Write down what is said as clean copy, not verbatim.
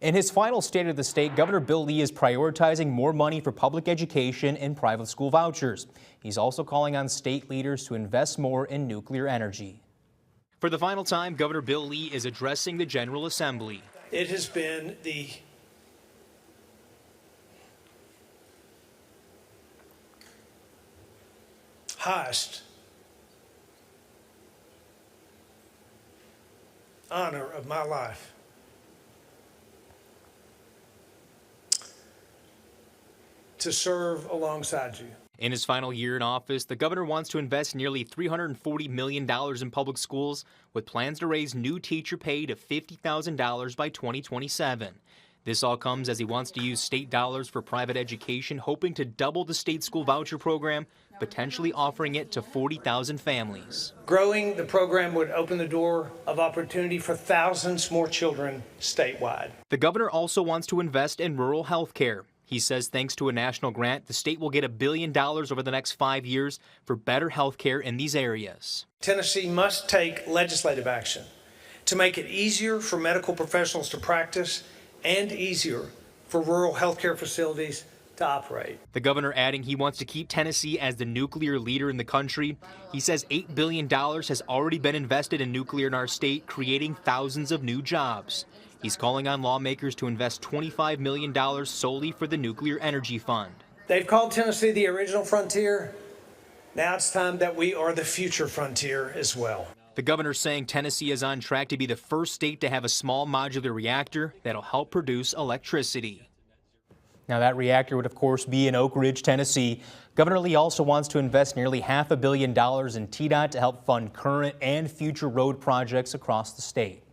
In his final State of the State, Governor Bill Lee is prioritizing more money for public education and private school vouchers. He's also calling on state leaders to invest more in nuclear energy. For the final time, Governor Bill Lee is addressing the General Assembly. It has been the highest honor of my life to serve alongside you. In his final year in office, the governor wants to invest nearly $340 million in public schools, with plans to raise new teacher pay to $50,000 by 2027. This all comes as he wants to use state dollars for private education, hoping to double the state school voucher program, potentially offering it to 40,000 families. Growing the program would open the door of opportunity for thousands more children statewide. The governor also wants to invest in rural health care. He says thanks to a national grant, the state will get $1 billion over the next 5 years for better health care in these areas. Tennessee must take legislative action to make it easier for medical professionals to practice and easier for rural health care facilities to operate. The governor adding he wants to keep Tennessee as the nuclear leader in the country. He says $8 billion has already been invested in nuclear in our state, creating thousands of new jobs. He's calling on lawmakers to invest $25 million solely for the Nuclear Energy Fund. They've called Tennessee the original frontier. Now it's time that we are the future frontier as well. The governor saying Tennessee is on track to be the first state to have a small modular reactor that'll help produce electricity. Now that reactor would of course be in Oak Ridge, Tennessee. Governor Lee also wants to invest nearly $500 million in TDOT to help fund current and future road projects across the state.